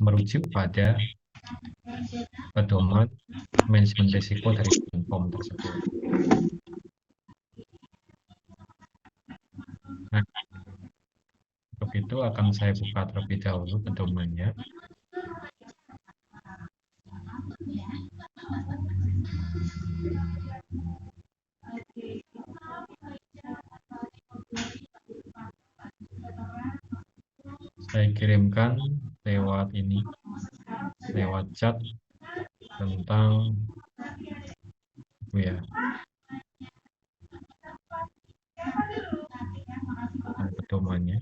merujuk pada pedoman manajemen risiko dari POM tersebut. Nah, untuk itu akan saya buka terlebih dahulu pedomannya. Saya kirimkan lewat ini, lewat chat tentang pedomannya,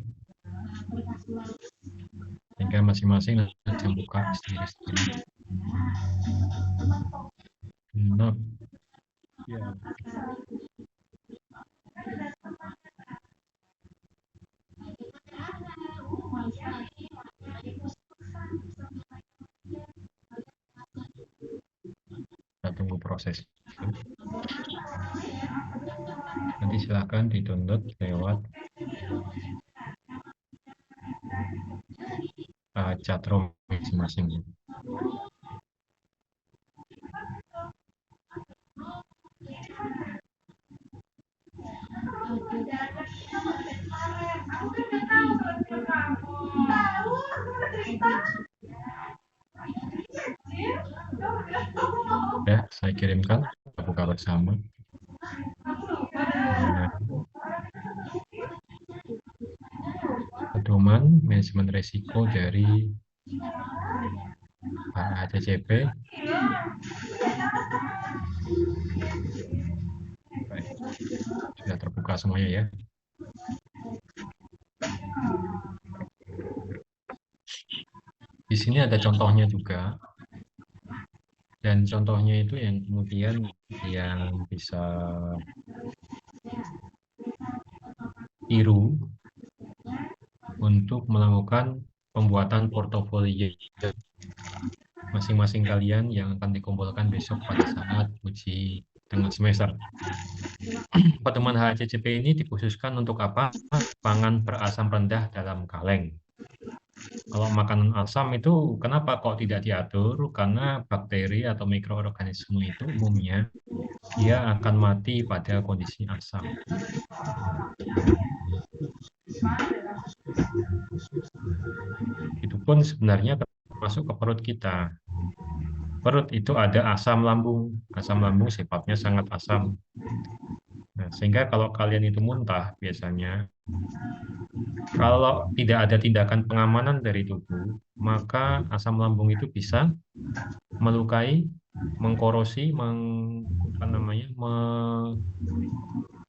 sehingga masing-masing nanti buka sendiri-sendiri. Nah, ya. Kita tunggu proses. Nanti silakan di-download lewat chatroom masing-masing. Ya, saya kirimkan, kita buka bersama. Pedoman manajemen risiko dari HACCP. Baik, sudah terbuka semuanya ya. Di sini ada contohnya juga. Dan contohnya itu yang kemudian yang bisa tiru untuk melakukan pembuatan portofolio masing-masing kalian yang akan dikumpulkan besok pada saat uji tengah semester. Pedoman HACCP ini dikhususkan untuk apa? Pangan berasam rendah dalam kaleng. Kalau makanan asam itu kenapa kok tidak diatur? Karena bakteri atau mikroorganisme itu umumnya dia akan mati pada kondisi asam. Itu pun sebenarnya masuk ke perut kita. Perut itu ada asam lambung. Asam lambung sifatnya sangat asam. Nah, sehingga kalau kalian itu muntah biasanya, kalau tidak ada tindakan pengamanan dari tubuh, maka asam lambung itu bisa melukai, mengkorosi,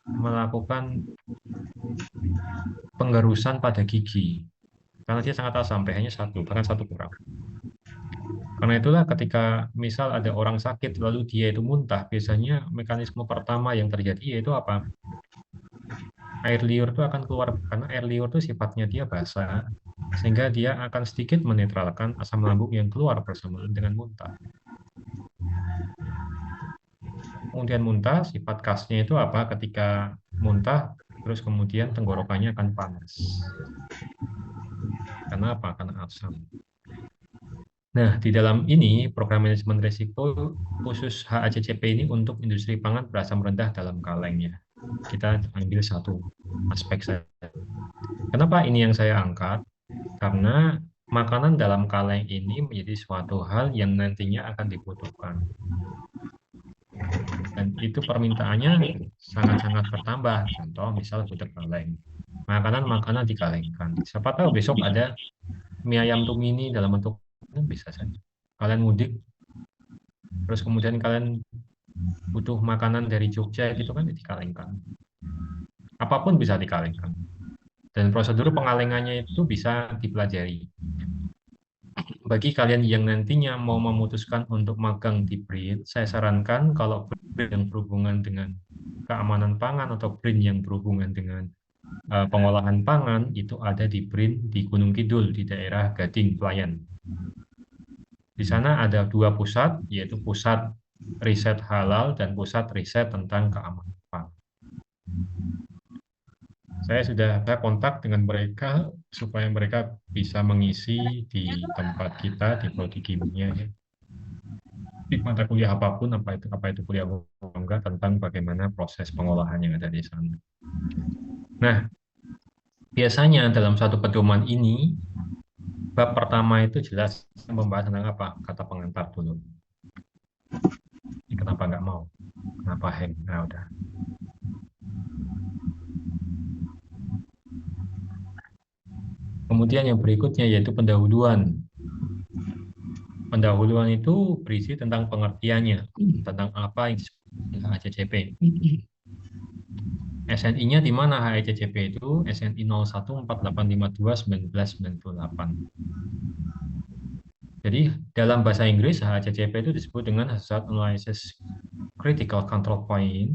melakukan penggerusan pada gigi. Karena dia sangat asam, pH-nya 1, bahkan 1 kurang. Karena itulah ketika misal ada orang sakit lalu dia itu muntah, biasanya mekanisme pertama yang terjadi yaitu apa? Air liur itu akan keluar, karena air liur itu sifatnya dia basah, sehingga dia akan sedikit menetralkan asam lambung yang keluar bersamaan dengan muntah. Kemudian muntah, sifat khasnya itu apa? Ketika muntah, terus kemudian tenggorokannya akan panas. Karena apa? Karena asam. Nah, di dalam ini, program manajemen risiko khusus HACCP ini untuk industri pangan berasam rendah dalam kalengnya. Kita ambil satu aspek saja. Kenapa ini yang saya angkat? Karena makanan dalam kaleng ini menjadi suatu hal yang nantinya akan dibutuhkan. Dan itu permintaannya sangat-sangat bertambah. Contoh, misal gudeg kaleng. Makanan-makanan dikalengkan. Siapa tahu besok ada mie ayam tumini dalam bentuk bisa saja. Kalian mudik, terus kemudian kalian butuh makanan dari Jogja gitu kan dikalengkan. Apapun bisa dikalengkan. Dan prosedur pengalengannya itu bisa dipelajari. Bagi kalian yang nantinya mau memutuskan untuk magang di BRIN, saya sarankan kalau BRIN yang berhubungan dengan keamanan pangan atau BRIN yang berhubungan dengan pengolahan pangan itu ada di BRIN di Gunung Kidul di daerah Gading, Pelayan. Di sana ada 2 pusat, yaitu pusat riset halal dan pusat riset tentang keamanan pangan. Saya sudah kontak dengan mereka supaya mereka bisa mengisi di tempat kita di prodi kimia ya. Di mata kuliah apapun, apa itu kuliah atau enggak, tentang bagaimana proses pengolahan yang ada di sana. Nah, biasanya dalam satu pedoman ini, bab pertama itu jelas membahas tentang apa? Kata pengantar dulu. Ini kenapa nggak mau? Kenapa hang? Nah, udah. Kemudian yang berikutnya yaitu pendahuluan. Pendahuluan itu berisi tentang pengertiannya, tentang apa yang disebut HACCP. SNI-nya di mana HACCP itu? SNI 0148521998. Jadi dalam bahasa Inggris HACCP itu disebut dengan Hazard Analysis Critical Control Point.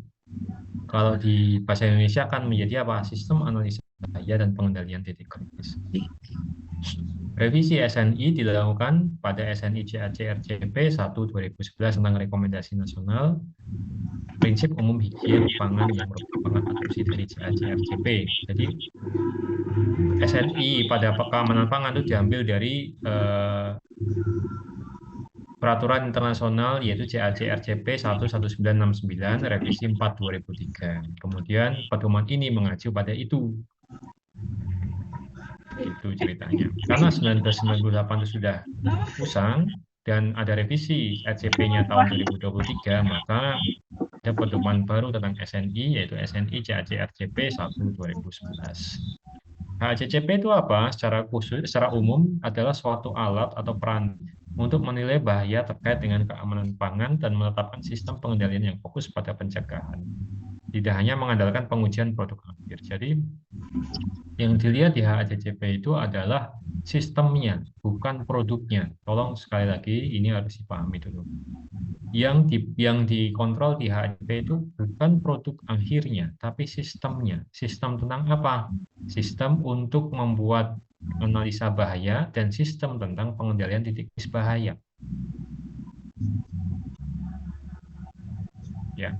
Kalau di bahasa Indonesia akan menjadi apa? Sistem analisa bahaya dan pengendalian titik kritis. Revisi SNI dilakukan pada SNI CAC-RCP 1/2011 tentang rekomendasi nasional prinsip umum higien pangan yang merupakan adopsi dari CAC-RCP. Jadi SNI pada keamanan pangan itu diambil dari peraturan internasional yaitu CAC-RCP 11969 revisi 4/2003. Kemudian pedoman ini mengacu pada itu. Itu ceritanya. Karena 1998 itu sudah usang dan ada revisi RCP-nya tahun 2023, maka ada pedoman baru tentang SNI yaitu SNI CAC-RCP 1/2011. HACCP itu apa? Secara umum adalah suatu alat atau peran untuk menilai bahaya terkait dengan keamanan pangan dan menetapkan sistem pengendalian yang fokus pada pencegahan. Tidak hanya mengandalkan pengujian produk akhir. Jadi yang dilihat di HACCP itu adalah sistemnya, bukan produknya. Tolong sekali lagi ini harus dipahami dulu. Yang dikontrol di HACCP itu bukan produk akhirnya, tapi sistemnya. Sistem tentang apa? Sistem untuk membuat analisa bahaya dan sistem tentang pengendalian titik bahaya. Ya.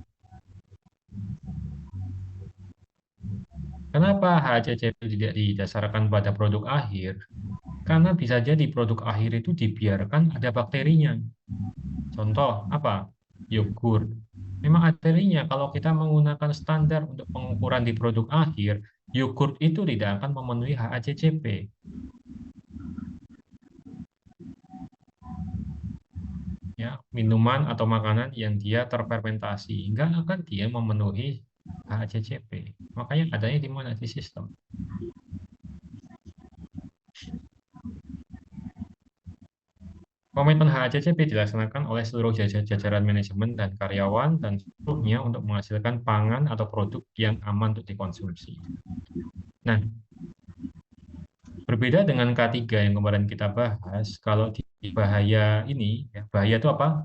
Kenapa HACCP tidak didasarkan pada produk akhir? Karena bisa jadi produk akhir itu dibiarkan ada bakterinya. Contoh apa? Yogurt. Memang bakterinya kalau kita menggunakan standar untuk pengukuran di produk akhir, yogurt itu tidak akan memenuhi HACCP. Ya, minuman atau makanan yang dia terfermentasi, enggak akan dia memenuhi HACCP. Makanya adanya di mana? Di sistem. Komitmen HACCP dilaksanakan oleh seluruh jajaran manajemen dan karyawan dan seluruhnya untuk menghasilkan pangan atau produk yang aman untuk dikonsumsi. Nah, berbeda dengan K3 yang kemarin kita bahas, kalau di bahaya ini, ya, bahaya itu apa?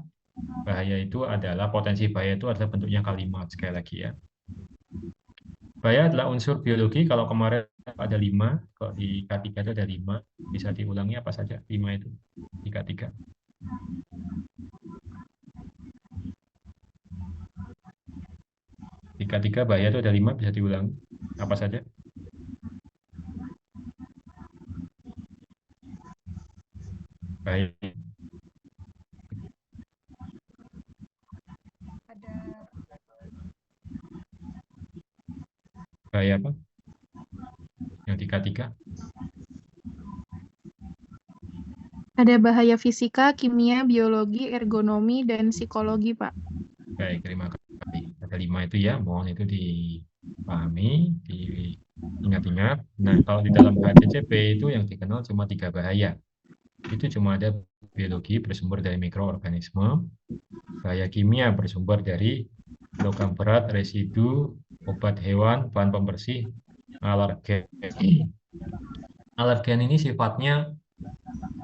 Bahaya itu adalah, potensi bahaya itu adalah bentuknya kalimat, sekali lagi ya. Bahaya adalah unsur biologi, kalau kemarin ada 5, kalau di K3 itu ada 5, bisa diulangi apa saja 5 itu di K3. Di K3 bahaya itu ada 5, bisa diulangi apa saja? Bahaya. Bahaya apa? Yang di K3? Ada bahaya fisika, kimia, biologi, ergonomi, dan psikologi, Pak. Baik, terima kasih. Ada 5 itu ya, mohon itu dipahami, diingat-ingat. Nah, kalau di dalam HACCP itu yang dikenal cuma 3 bahaya. Itu cuma ada biologi bersumber dari mikroorganisme, bahaya kimia bersumber dari logam berat, residu, obat hewan, bahan pembersih, alergen. Alergen ini sifatnya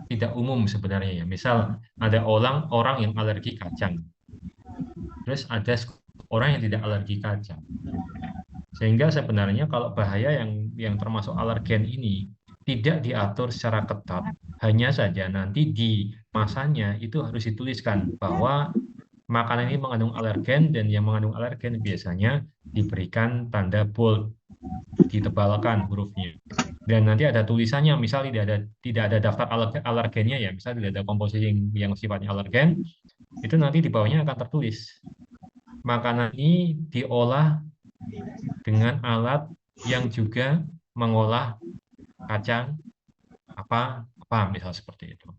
tidak umum sebenarnya ya. Misal ada orang yang alergi kacang. Terus ada orang yang tidak alergi kacang. Sehingga sebenarnya kalau bahaya yang termasuk alergen ini tidak diatur secara ketat, hanya saja nanti di masanya itu harus dituliskan bahwa makanan ini mengandung alergen dan yang mengandung alergen biasanya diberikan tanda bold, ditebalkan hurufnya. Dan nanti ada tulisannya, misal tidak ada daftar alergennya ya, misal tidak ada komposisi yang sifatnya alergen, itu nanti di bawahnya akan tertulis makanan ini diolah dengan alat yang juga mengolah kacang apa apa misal seperti itu.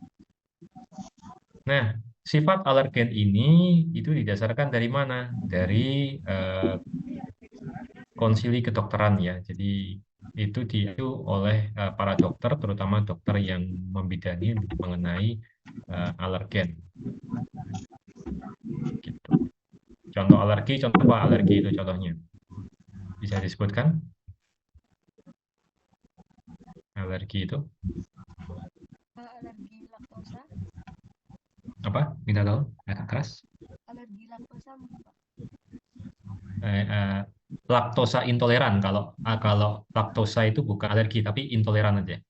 Nah, sifat alergen ini itu didasarkan dari mana? Dari konsili kedokteran ya. Jadi itu oleh para dokter, terutama dokter yang membidani mengenai alergen. Gitu. Contoh alergi, contoh apa alergi itu contohnya? Bisa disebutkan alergi itu Alergi laktosa. apa? Minta tahu agak keras. Alergi laktosa mungkin, Pak. Laktosa intoleran. Kalau laktosa itu bukan alergi tapi intoleran aja.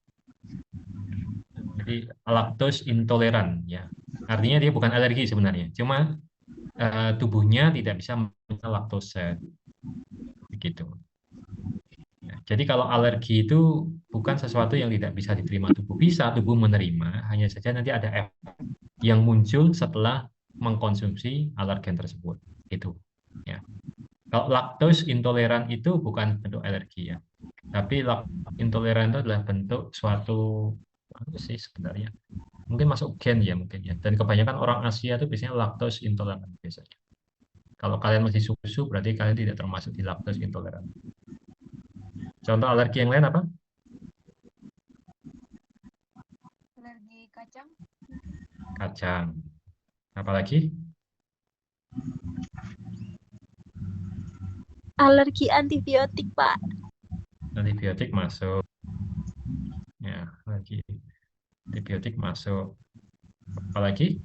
Jadi laktos intoleran ya. Artinya dia bukan alergi sebenarnya. Cuma tubuhnya tidak bisa menerima laktosa. Begitu. Ya, jadi kalau alergi itu bukan sesuatu yang tidak bisa diterima tubuh. Bisa tubuh menerima, hanya saja nanti ada efek yang muncul setelah mengkonsumsi alergen tersebut. Itu. Ya. Kalau laktos intoleran itu bukan bentuk alergi ya. Tapi intoleran itu adalah bentuk suatu apa sih sebenarnya? Mungkin masuk gen ya mungkin ya. Dan kebanyakan orang Asia itu biasanya laktos intoleran biasanya. Kalau kalian masih susu berarti kalian tidak termasuk di laktos intoleran. Contoh alergi yang lain apa? Alergi kacang. Kacang. Apalagi? Alergi antibiotik, Pak. Antibiotik masuk. Ya, lagi antibiotik masuk. Apalagi?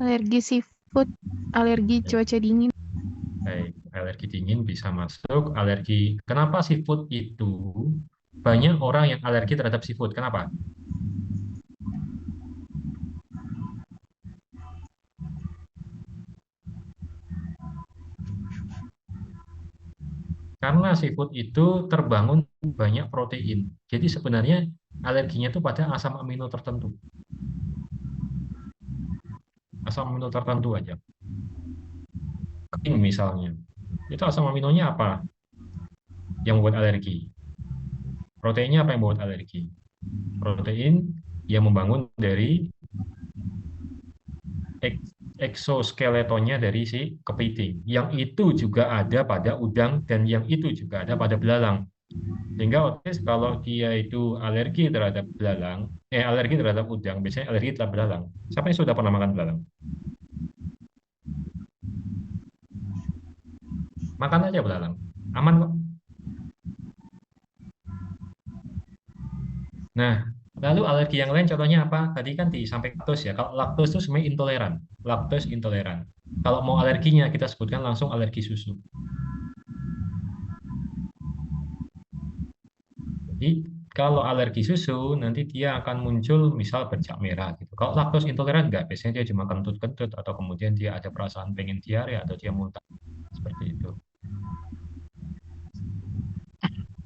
Alergi seafood, alergi cuaca dingin. Baik, alergi dingin bisa masuk. Alergi. Kenapa seafood itu banyak orang yang alergi terhadap seafood? Kenapa? Karena seafood itu terbangun banyak protein. Jadi sebenarnya alerginya itu pada asam amino tertentu. Asam amino tertentu aja. Keting misalnya. Itu asam aminonya apa yang membuat alergi? Proteinnya apa yang membuat alergi? Protein yang membangun dari eksoskeletonnya dari si kepiting. Yang itu juga ada pada udang dan yang itu juga ada pada belalang. Sehingga otomatis kalau dia itu alergi terhadap belalang, alergi terhadap udang, biasanya alergi terhadap belalang. Siapa yang sudah pernah makan belalang? Makan aja belalang. Aman kok. Nah, lalu alergi yang lain contohnya apa? Tadi kan disampaikan laktos ya. Kalau laktos itu sebenarnya intoleran. Laktos intoleran. Kalau mau alerginya kita sebutkan langsung alergi susu. Jadi kalau alergi susu nanti dia akan muncul misal bercak merah gitu. Kalau laktos intoleran enggak, biasanya dia cuma kentut-kentut atau kemudian dia ada perasaan pengen diare atau dia muntah seperti itu.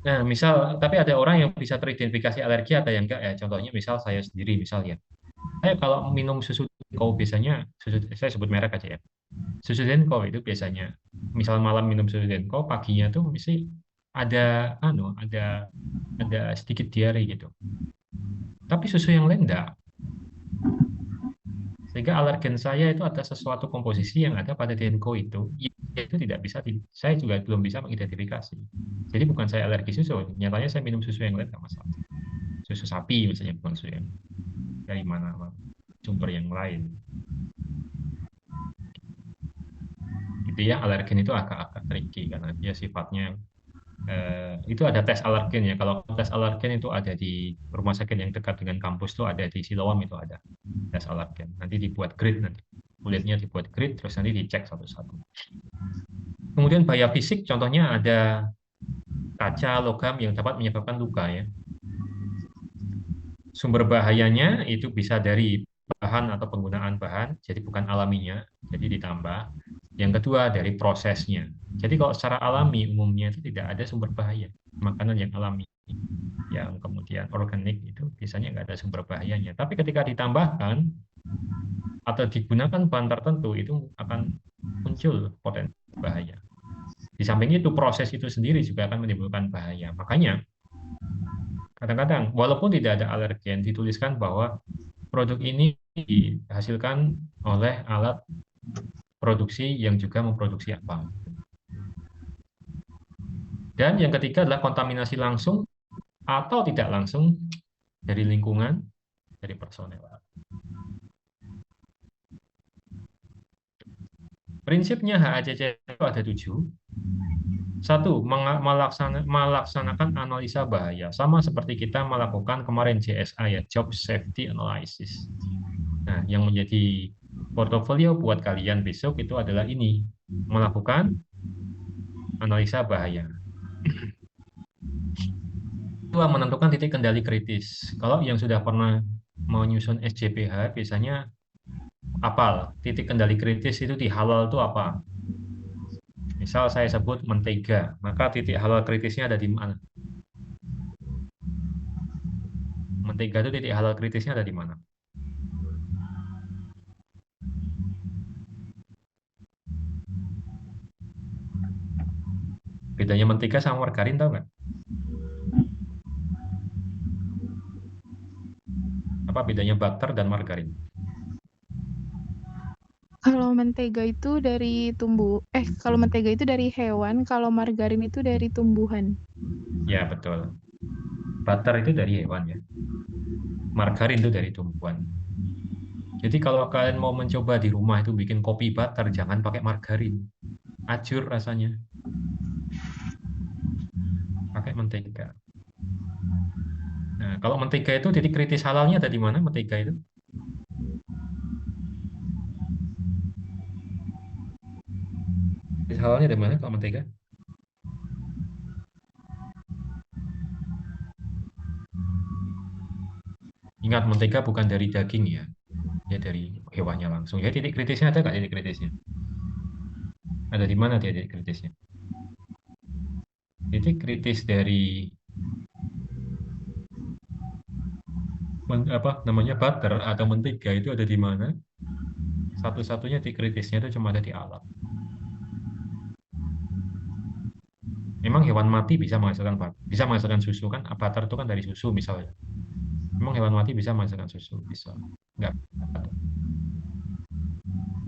Nah, misal tapi ada orang yang bisa teridentifikasi alergi ada yang enggak ya. Contohnya misal saya sendiri misalnya. Saya kalau minum susu Denko biasanya saya sebut merek aja ya. Susu Denko itu biasanya misal malam minum susu Denko paginya tuh mesti ada sedikit diare gitu. Tapi susu yang lain enggak. Sehingga alergen saya itu ada sesuatu komposisi yang ada pada Denko itu tidak bisa saya juga belum bisa mengidentifikasi. Jadi bukan saya alergi susu, nyatanya saya minum susu yang lain nggak masalah. Susu sapi misalnya bukan susu yang dari mana sumber yang lain. Gitu ya, alergen itu agak-agak tricky karena dia sifatnya itu ada tes alergen ya. Kalau tes alergen itu ada di rumah sakit yang dekat dengan kampus tuh ada di Siloam itu ada tes alergen. Nanti dibuat grid nanti. Kulitnya dibuat grid terus nanti dicek satu-satu. Kemudian bahaya fisik contohnya ada kaca, logam yang dapat menyebabkan luka ya. Sumber bahayanya itu bisa dari bahan atau penggunaan bahan, jadi bukan alaminya, jadi ditambah. Yang kedua dari prosesnya. Jadi kalau secara alami umumnya itu tidak ada sumber bahaya. Makanan yang alami, yang kemudian organik itu biasanya nggak ada sumber bahayanya. Tapi ketika ditambahkan atau digunakan bahan tertentu itu akan muncul potensi bahaya. Di samping itu proses itu sendiri juga akan menimbulkan bahaya. Makanya kadang-kadang walaupun tidak ada alergen dituliskan bahwa produk ini dihasilkan oleh alat produksi yang juga memproduksi apa. Dan yang ketiga adalah kontaminasi langsung atau tidak langsung dari lingkungan, dari personel. Prinsipnya HACCP itu ada 7. Satu, melaksanakan analisa bahaya. Sama seperti kita melakukan kemarin JSA ya, Job Safety Analysis. Nah, yang menjadi portofolio buat kalian besok itu adalah ini, melakukan analisa bahaya. Kedua, menentukan titik kendali kritis. Kalau yang sudah pernah menyusun SJPH, biasanya apal, titik kendali kritis itu di halal itu apa? Misal saya sebut mentega, maka titik halal kritisnya ada di mana? Mentega itu titik halal kritisnya ada di mana? Bedanya mentega sama margarin tahu nggak? Apa bedanya butter dan margarin? Kalau mentega itu kalau mentega itu dari hewan, kalau margarin itu dari tumbuhan. Ya, betul. Butter itu dari hewan ya. Margarin itu dari tumbuhan. Jadi kalau kalian mau mencoba di rumah itu bikin kopi butter, jangan pakai margarin. Ajur rasanya. Pakai mentega. Nah, kalau mentega itu titik kritis halalnya ada di mana mentega itu? Kritis halalnya ada di mana kalau mentega? Ingat, mentega bukan dari daging ya. Ya dari hewannya langsung. Ya titik kritisnya ada nggak titik kritisnya? Ada di mana dia titik kritisnya? Titik kritis dari apa namanya butter atau mentega itu ada di mana? Satu-satunya titik kritisnya itu cuma ada di alat. Memang hewan mati bisa menghasilkan susu kan? Butter itu kan dari susu misalnya. Memang hewan mati bisa menghasilkan susu, bisa. Enggak.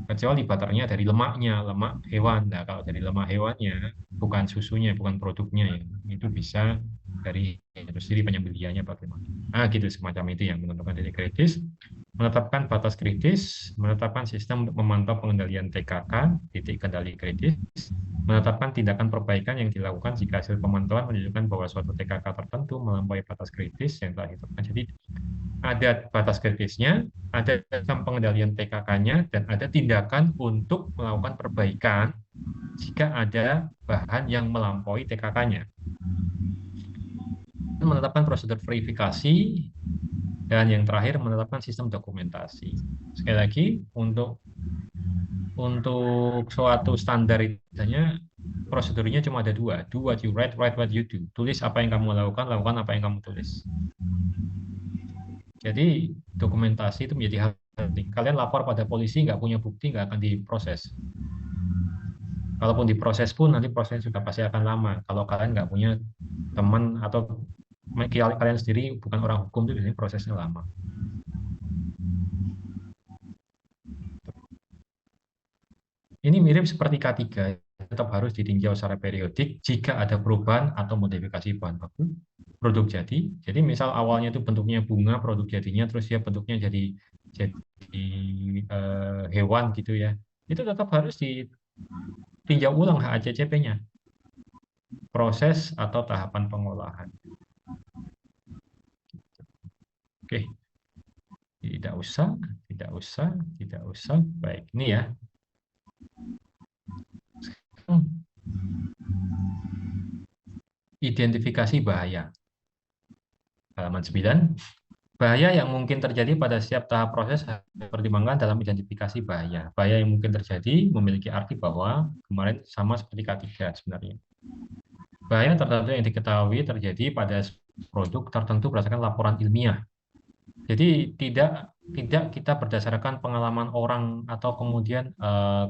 Kecuali butternya dari lemaknya, lemak hewan. Nah, kalau dari lemak hewannya, bukan susunya, bukan produknya ya. Itu bisa dari itu sendiri penyembeliannya bagaimana. Nah, gitu semacam itu yang menentukan titik kritis, menetapkan batas kritis, menetapkan sistem untuk memantau pengendalian TKK, titik kendali kritis, menetapkan tindakan perbaikan yang dilakukan jika hasil pemantauan menunjukkan bahwa suatu TKK tertentu melampaui batas kritis yang telah ditetapkan. Jadi ada batas kritisnya, ada sistem pengendalian TKK-nya, dan ada tindakan untuk melakukan perbaikan jika ada bahan yang melampaui TKK-nya. Menetapkan prosedur verifikasi, dan yang terakhir menetapkan sistem dokumentasi. Sekali lagi, untuk suatu standar misalnya prosedurnya cuma ada 2. Do what you write what you do. Tulis apa yang kamu lakukan apa yang kamu tulis. Jadi dokumentasi itu menjadi hal penting. Kalian lapor pada polisi nggak punya bukti nggak akan diproses. Kalaupun diproses pun nanti prosesnya juga pasti akan lama. Kalau kalian nggak punya teman atau kalian sendiri bukan orang hukum itu biasanya prosesnya lama. Ini mirip seperti K3, tetap harus ditinjau secara periodik jika ada perubahan atau modifikasi bahan baku produk jadi. Jadi misal awalnya itu bentuknya bunga, produk jadinya terus dia bentuknya jadi hewan gitu ya. Itu tetap harus ditinjau ulang HACCP-nya. Proses atau tahapan pengolahan. Oke. Tidak usah. Baik, ini ya. Identifikasi bahaya. Halaman 9. Bahaya yang mungkin terjadi pada setiap tahap proses harus dipertimbangkan dalam identifikasi bahaya. Bahaya yang mungkin terjadi memiliki arti bahwa kemarin sama seperti K3 sebenarnya. Bahaya tertentu yang diketahui terjadi pada produk tertentu berdasarkan laporan ilmiah. Jadi tidak kita berdasarkan pengalaman orang atau kemudian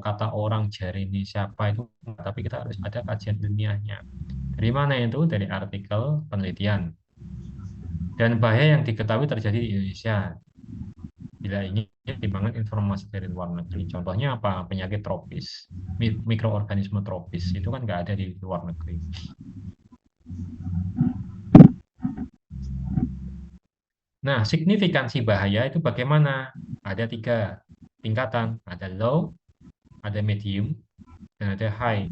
kata orang jari ini siapa itu, tapi kita harus ada kajian ilmiahnya. Dari mana itu? Dari artikel penelitian. Dan bahaya yang diketahui terjadi di Indonesia. Bila ingin timbangan informasi dari luar negeri. Contohnya apa? Penyakit tropis, mikroorganisme tropis. Itu kan nggak ada di luar negeri. Nah, signifikansi bahaya itu bagaimana? Ada 3 tingkatan. Ada low, ada medium, dan ada high.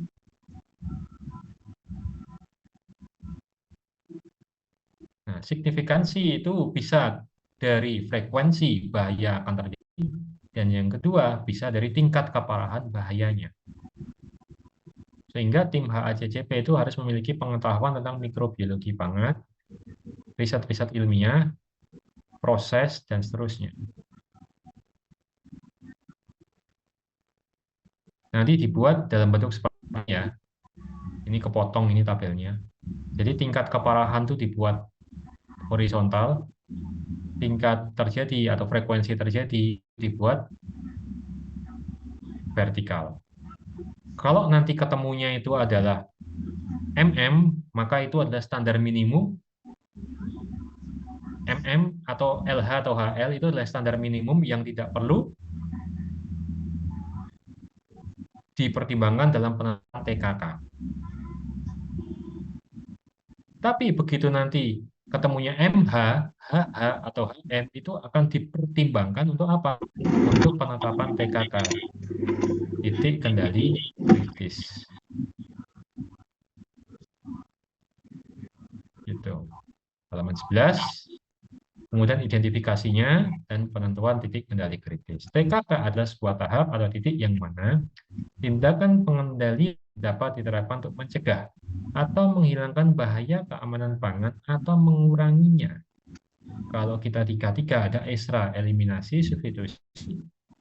Nah, signifikansi itu bisa dari frekuensi bahaya akan terjadi, dan yang kedua bisa dari tingkat keparahan bahayanya. Sehingga tim HACCP itu harus memiliki pengetahuan tentang mikrobiologi pangan, riset-riset ilmiah, proses, dan seterusnya. Nanti dibuat dalam bentuk seperti ini ya. Ini kepotong ini tabelnya. Jadi tingkat keparahan itu dibuat horizontal, tingkat terjadi atau frekuensi terjadi dibuat vertikal. Kalau nanti ketemunya itu adalah maka itu adalah standar minimum. Atau LH atau HL itu adalah standar minimum yang tidak perlu dipertimbangkan dalam penentuan TKK. Tapi begitu nanti ketemunya MH, HH, atau HM itu akan dipertimbangkan untuk apa? Untuk penetapan TKK, titik kendali kritis. Gitu. Halaman 11. Kemudian identifikasinya dan penentuan titik kendali kritis. TKK adalah sebuah tahap atau titik yang mana tindakan pengendali dapat diterapkan untuk mencegah atau menghilangkan bahaya keamanan pangan atau menguranginya. Kalau kita di K3 ada ESRA, eliminasi, substitusi,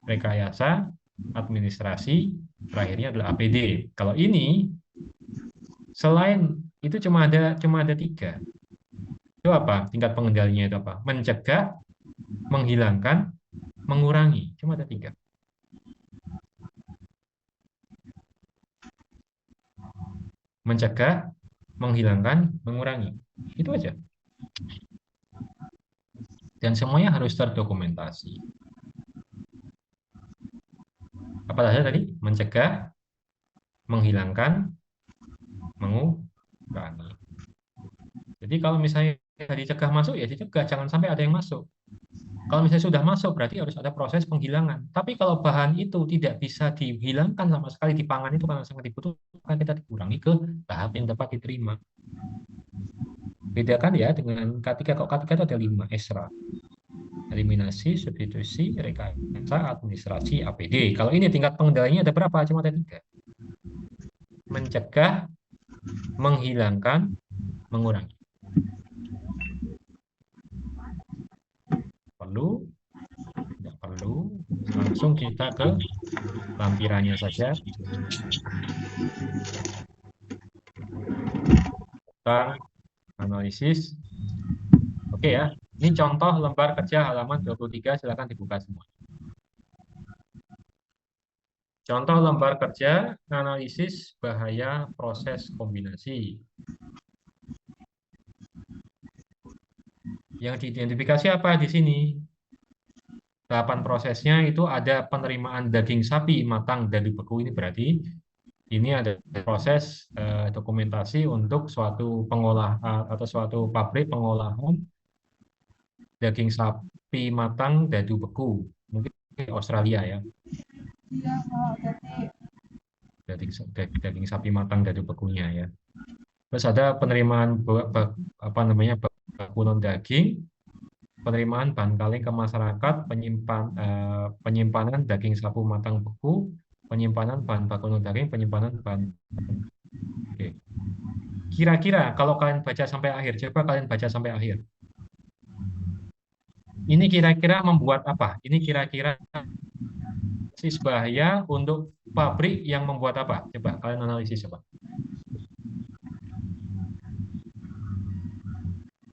rekayasa, administrasi, terakhirnya adalah APD. Kalau ini selain itu cuma ada 3. Itu apa? Tingkat pengendalinya itu apa? Mencegah, menghilangkan, mengurangi. Cuma ada 3. Mencegah, menghilangkan, mengurangi. Itu aja. Dan semuanya harus terdokumentasi. Apa saja tadi? Mencegah, menghilangkan, mengurangi. Jadi kalau misalnya dicegah masuk, ya dicegah. Jangan sampai ada yang masuk. Kalau misalnya sudah masuk, berarti harus ada proses penghilangan. Tapi kalau bahan itu tidak bisa dihilangkan sama sekali di pangan itu karena sangat dibutuhkan, kita dikurangi ke tahap yang dapat diterima. Bedakan ya dengan K3. Kalau K3 itu ada 5 ESRA. Eliminasi, substitusi, rekayasa, administrasi, APD. Kalau ini tingkat pengendaliannya ada berapa? Cuma ada 3. Mencegah, menghilangkan, mengurangi. Perlu, tidak perlu, langsung kita ke lampirannya saja. Tentang analisis. Oke ya, ini contoh lembar kerja halaman 23, silakan dibuka semua. Contoh lembar kerja analisis bahaya proses kombinasi. Yang diidentifikasi apa di sini? Tahapan prosesnya itu ada penerimaan daging sapi matang dari beku. Ini berarti ini ada proses dokumentasi untuk suatu pengolahan atau suatu pabrik pengolahan daging sapi matang dadu beku. Mungkin di Australia ya. Daging sapi matang dadu bekunya ya. Terus ada penerimaan baku non daging, penerimaan bahan kaleng ke masyarakat, penyimpanan daging sapi matang beku, penyimpanan bahan baku non daging, penyimpanan bahan. Oke. Kira-kira kalau kalian baca sampai akhir, coba kalian baca sampai akhir. Ini kira-kira membuat apa? Ini kira-kira analisis bahaya untuk pabrik yang membuat apa? Coba kalian analisis coba.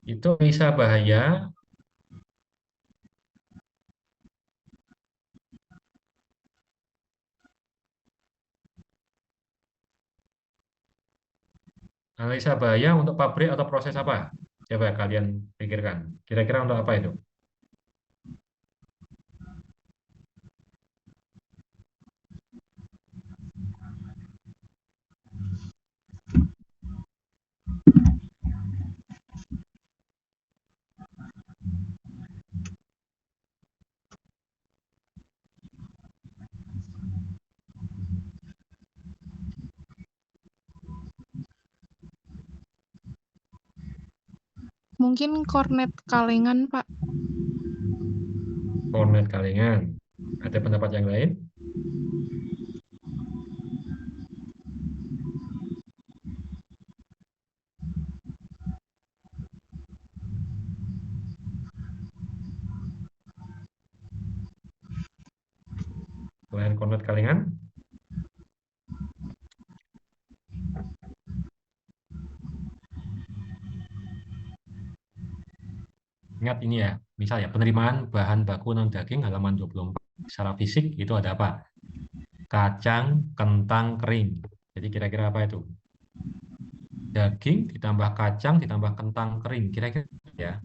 Itu bisa bahaya analisa bahaya untuk pabrik atau proses apa? Coba kalian pikirkan. Kira-kira untuk apa itu? Mungkin kornet kalengan, Pak. Kornet kalengan. Ada pendapat yang lain? Selain kornet kalengan? Ingat ini ya, misalnya penerimaan bahan baku non daging halaman 24 secara fisik itu ada apa? Kacang, kentang, kering. Jadi kira-kira apa itu? Daging ditambah kacang ditambah kentang kering. Kira-kira ya.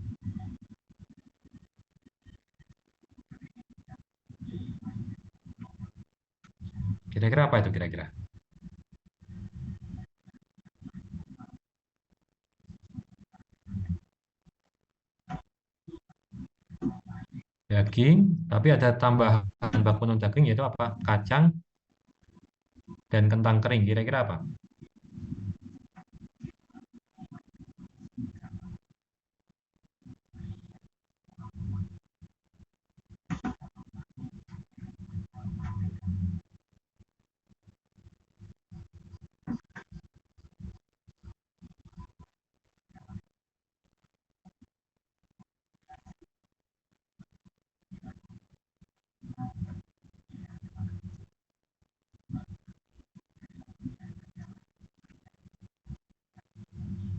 Kira-kira apa itu kira-kira? Daging, tapi ada tambahan baku non daging yaitu apa? Kacang dan kentang kering. Kira-kira apa?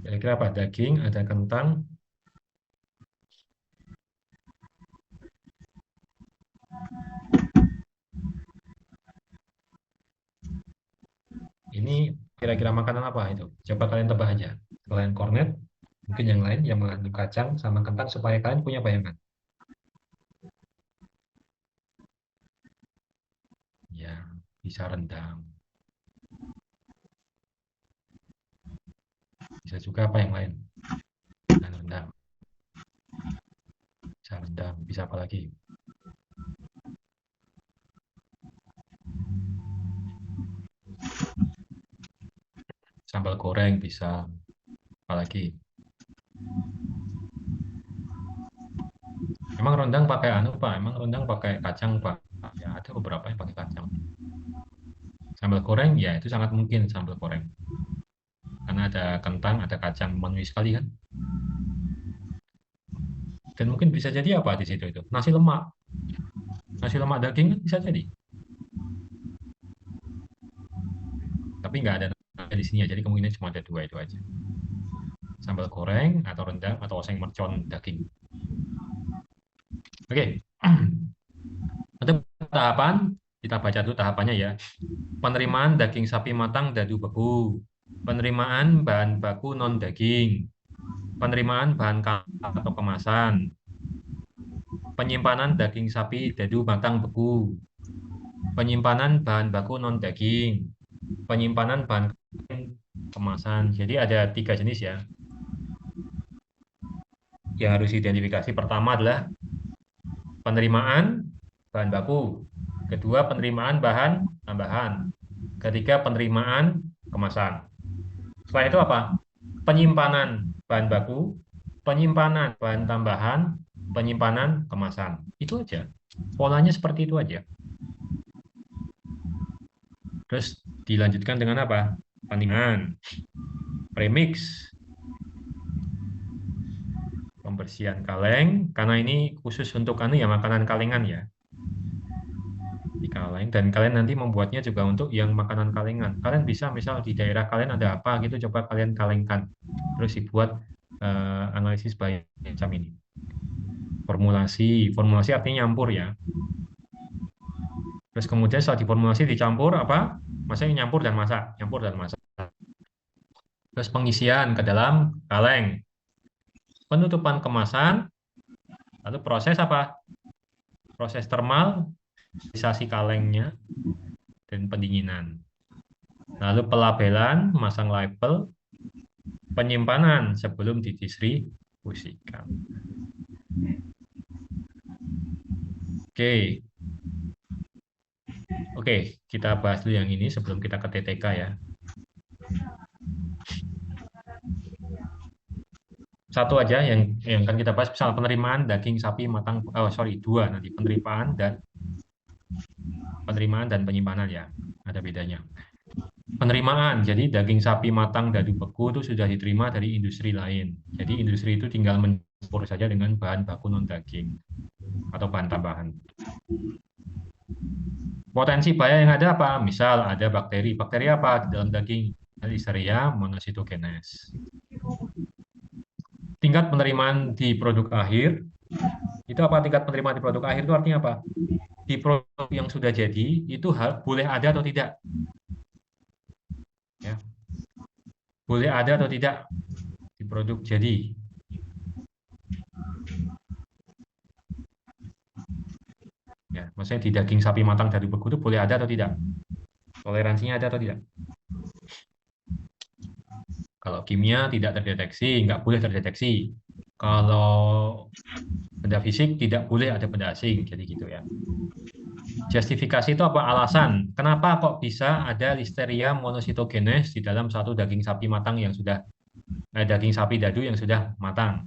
Kira-kira apa? Daging, ada kentang. Ini kira-kira makanan apa itu? Coba kalian tebak aja. Selain kornet, mungkin yang lain yang mengandung kacang sama kentang supaya kalian punya bayangan. Ya, bisa rendang. Bisa juga apa yang lain? Dan rendang. Bisa rendang. Bisa apa lagi? Sambal goreng bisa. Apa lagi? Emang rendang pakai anu Pak? Emang rendang pakai kacang Pak? Ya ada beberapa yang pakai kacang. Sambal goreng ya itu sangat mungkin sambal goreng. Karena ada kentang, ada kacang manis sekali kan. Dan mungkin bisa jadi apa di situ itu? Nasi lemak. Nasi lemak daging kan bisa jadi. Tapi nggak ada di sini ya. Jadi kemungkinan cuma ada dua itu aja. Sambal goreng atau rendang atau oseng mercon daging. Oke. Ada tahapan, kita baca dulu tahapannya ya. Penerimaan daging sapi matang dadu beku. Penerimaan bahan baku non daging. Penerimaan bahan atau kemasan. Penyimpanan daging sapi dadu matang beku. Penyimpanan bahan baku non daging. Penyimpanan bahan kemasan. Jadi ada 3 jenis ya. Yang harus identifikasi pertama adalah penerimaan bahan baku. Kedua, penerimaan bahan tambahan. Ketiga, penerimaan kemasan. Setelah itu apa? Penyimpanan bahan baku, penyimpanan bahan tambahan, penyimpanan kemasan. Itu aja. Polanya seperti itu aja. Terus dilanjutkan dengan apa? Penerimaan, premix, pembersihan kaleng, karena ini khusus untuk ya makanan kalengan ya. Di kaleng, dan kalian nanti membuatnya juga untuk yang makanan kalengan. Kalian bisa misal di daerah kalian ada apa gitu, coba kalian kalengkan, terus dibuat analisis baik macam ini. Formulasi artinya nyampur ya. Terus kemudian setelah diformulasi dicampur apa? Maksudnya nyampur dan masak. Terus pengisian ke dalam kaleng. Penutupan kemasan. Lalu proses apa? Proses termal, sterilisasi kalengnya, dan pendinginan. Lalu pelabelan, masang label, penyimpanan sebelum didistribusikan. Oke, kita bahas dulu yang ini sebelum kita ke TTK ya. Satu aja yang kan kita bahas, misalnya penerimaan daging sapi matang, dua nanti, penerimaan dan penyimpanan ya, ada bedanya. Penerimaan, jadi daging sapi matang dadu beku itu sudah diterima dari industri lain. Jadi industri itu tinggal mencampur saja dengan bahan baku non daging atau bahan tambahan. Potensi bahaya yang ada apa? Misal ada bakteri. Bakteri apa di dalam daging? Listeria monocytogenes. Tingkat penerimaan di produk akhir. Itu apa tingkat penerimaan di produk akhir? Itu artinya apa? Di produk yang sudah jadi, itu boleh ada atau tidak? Ya. Boleh ada atau tidak di produk jadi? Ya, maksudnya di daging sapi matang dadu beku itu boleh ada atau tidak? Toleransinya ada atau tidak? Kalau kimia tidak terdeteksi, nggak boleh terdeteksi. Kalau benda fisik tidak boleh ada benda asing, jadi gitu ya. Justifikasi itu apa? Alasan. Kenapa kok bisa ada Listeria monocytogenes di dalam satu daging sapi matang yang sudah daging sapi dadu yang sudah matang?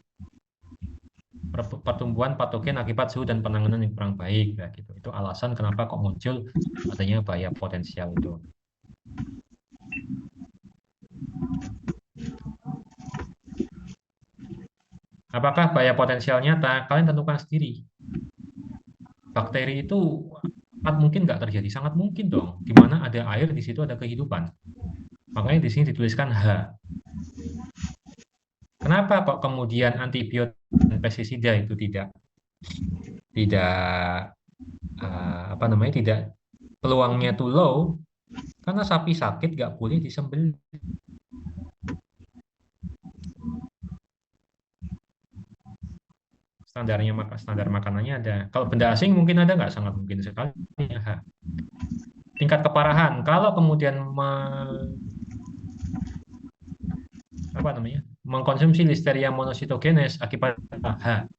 Pertumbuhan patogen akibat suhu dan penanganan yang kurang baik, ya, gitu. Itu alasan kenapa kok muncul adanya bahaya potensial itu. Apakah bahaya potensial nyata? Kalian tentukan sendiri. Bakteri itu mungkin nggak terjadi, sangat mungkin dong. Di mana ada air, di situ ada kehidupan. Makanya di sini dituliskan H. Kenapa kok kemudian antibiotik dan pestisida itu tidak peluangnya too low? Karena sapi sakit nggak boleh disembelih. Standar makanannya ada. Kalau benda asing mungkin ada nggak? Sangat mungkin sekali. Tingkat keparahan. Kalau kemudian mengkonsumsi Listeria monocytogenes akibat H,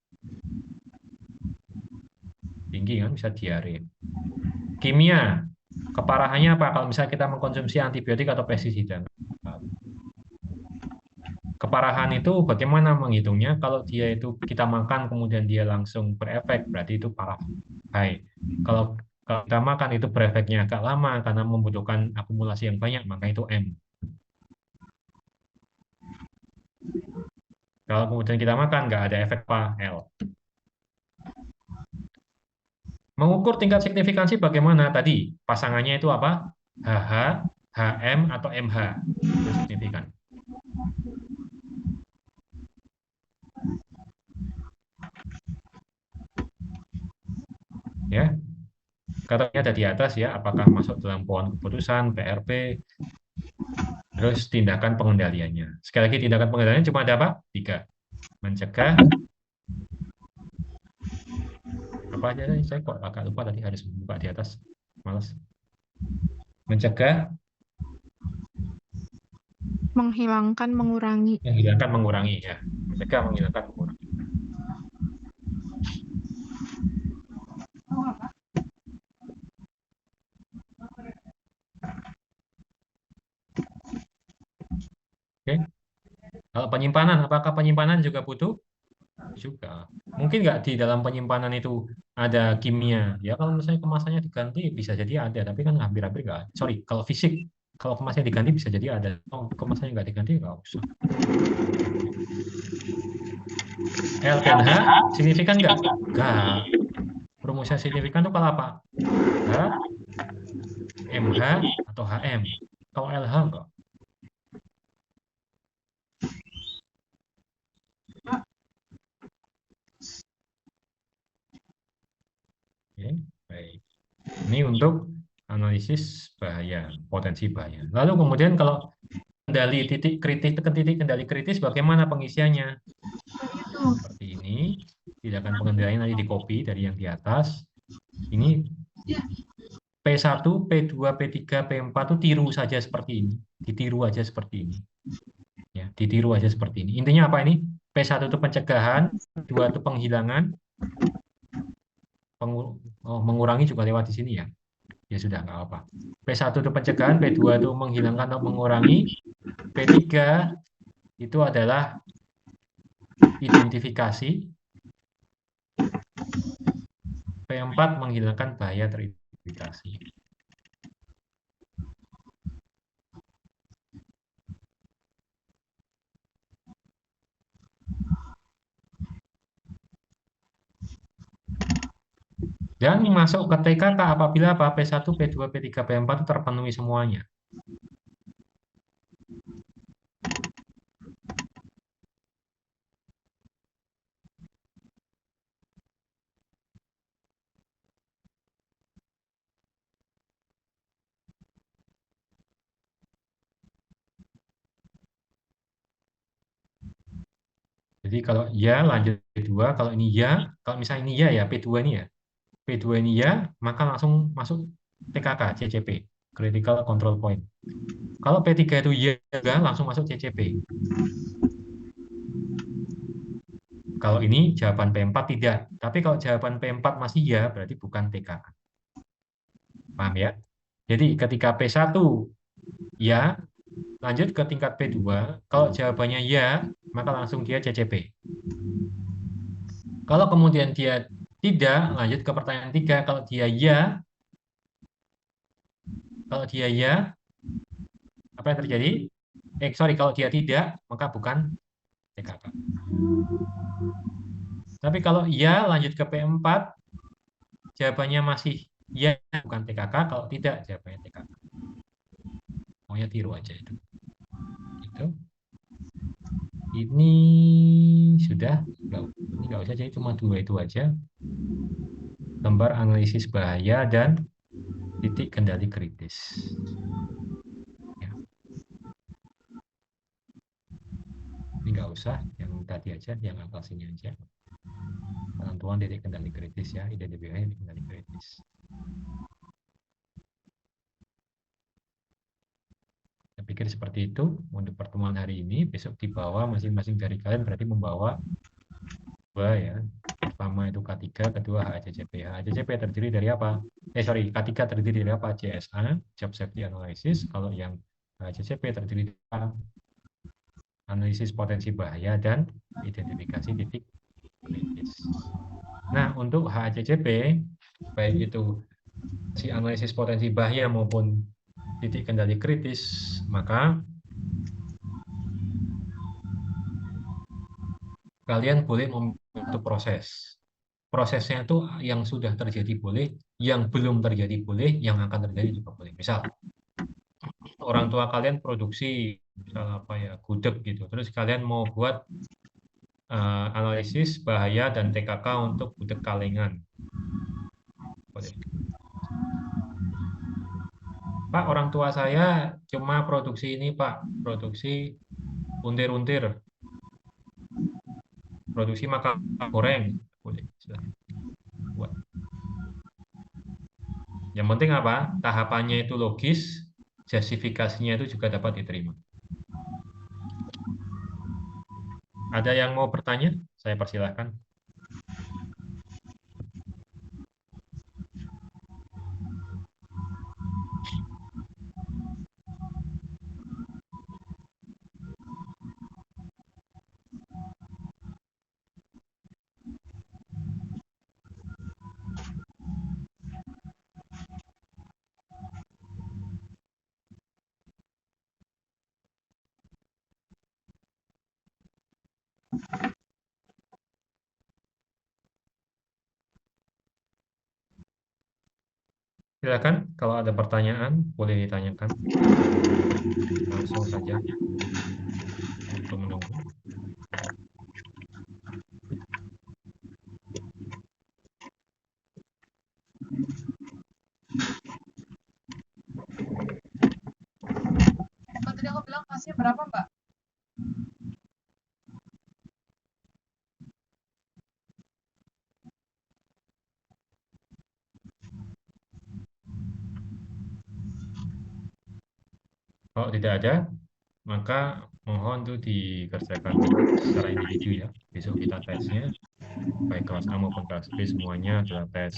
tinggi kan, bisa diare. Kimia, keparahannya apa? Kalau misalnya kita mengkonsumsi antibiotik atau pestisida. Keparahan itu bagaimana menghitungnya? Kalau dia itu kita makan kemudian dia langsung berefek, berarti itu parah. Baik. Kalau kita makan itu berefeknya agak lama karena membutuhkan akumulasi yang banyak, maka itu M. Kalau kemudian kita makan nggak ada efek apa? L. Mengukur tingkat signifikansi bagaimana? Tadi pasangannya itu apa? HH, HM, atau MH. Itu signifikan. Ya, katanya ada di atas ya, apakah masuk dalam pohon keputusan, PRP, terus tindakan pengendaliannya. Sekali lagi tindakan pengendaliannya cuma ada apa? 3. Mencegah. Apa aja nih? Saya kok agak lupa tadi, harus buka di atas. Malas. Mencegah. Menghilangkan, mengurangi. Menghilangkan, mengurangi ya. Mencegah, menghilangkan, mengurangi. Oke. Kalau penyimpanan, apakah penyimpanan juga butuh? Juga. Mungkin nggak di dalam penyimpanan itu ada kimia. Ya kalau misalnya kemasannya diganti bisa jadi ada, tapi kan hampir-hampir nggak. Sorry, kalau fisik, kalau kemasannya diganti bisa jadi ada. Kalau kemasannya nggak diganti nggak usah. L dan H signifikan nggak? Nggak. Rumus yang signifikan itu kalau apa? H, MH, atau HM. Kalau LH enggak. Oke, baik. Ini untuk analisis bahaya, potensi bahaya. Lalu kemudian kalau kendali titik kritis, titik kendali kritis, bagaimana pengisiannya? Seperti ini. Tindakan pengendalian nanti di copy dari yang di atas. Ini P1, P2, P3, P4 itu tiru saja seperti ini. Ditiru aja seperti ini. Ya, ditiru aja seperti ini. Intinya apa ini? P1 itu pencegahan, P2 itu penghilangan, mengurangi juga lewat di sini ya. Ya sudah, nggak apa. P1 itu pencegahan, P2 itu menghilangkan atau mengurangi, P3 itu adalah identifikasi, P4 menghilangkan bahaya teridentifikasi. Dan masuk ke TKK apabila apa? P1, P2, P3, P4 itu terpenuhi semuanya. Jadi kalau ya lanjut P2, kalau ini ya, kalau misalnya ini ya P2 ini ya. P2 ini ya, maka langsung masuk TKK, CCP, Critical Control Point. Kalau P3 itu ya juga, langsung masuk CCP. Kalau ini jawaban P4 tidak. Tapi kalau jawaban P4 masih ya, berarti bukan TKK. Paham ya? Jadi ketika P1 ya, lanjut ke tingkat P2, kalau jawabannya ya, maka langsung dia CCP. Kalau kemudian dia tidak, lanjut ke pertanyaan 3, kalau dia ya, apa yang terjadi? Kalau dia tidak, maka bukan TKK. Tapi kalau ya, lanjut ke P4, jawabannya masih ya, bukan TKK. Kalau tidak, jawabannya TKK. Maunya tiru aja itu. Gitu. Ini sudah, ini nggak usah, jadi cuma 2 itu aja. Gambar analisis bahaya dan titik kendali kritis. Ya. Ini nggak usah, yang tadi aja, yang aplikasinya aja. Penentuan titik kendali kritis ya, identifikasi titik kendali kritis. Saya pikir seperti itu untuk pertemuan hari ini. Besok dibawa masing-masing dari kalian berarti membawa 2 ya. Pertama itu K3, kedua HACCP. HACCP terdiri dari apa? K3 terdiri dari apa? JSA, Job Safety Analysis. Kalau yang HACCP terdiri dari apa? Analisis potensi bahaya dan identifikasi titik kritis. Nah, untuk HACCP, baik itu si analisis potensi bahaya maupun titik kendali kritis, maka kalian boleh membentuk proses. Prosesnya itu yang sudah terjadi boleh, yang belum terjadi boleh, yang akan terjadi juga boleh. Misal, orang tua kalian produksi, misal apa ya, gudeg gitu. Terus kalian mau buat analisis bahaya dan TKK untuk gudeg kalengan. Boleh. Pak, orang tua saya cuma produksi ini, Pak. Produksi untir-untir. Produksi makanan goreng. Boleh. Buat. Yang penting apa? Tahapannya itu logis, justifikasinya itu juga dapat diterima. Ada yang mau bertanya? Saya persilahkan. Silakan kalau ada pertanyaan boleh ditanyakan. Langsung saja untuk menunggu. Mbak, tadi aku bilang kelasnya berapa, Mbak? Kalau tidak ada, maka mohon tuh dikerjakan secara individu ya. Besok kita tesnya, baik kelas A maupun kelas B semuanya adalah tes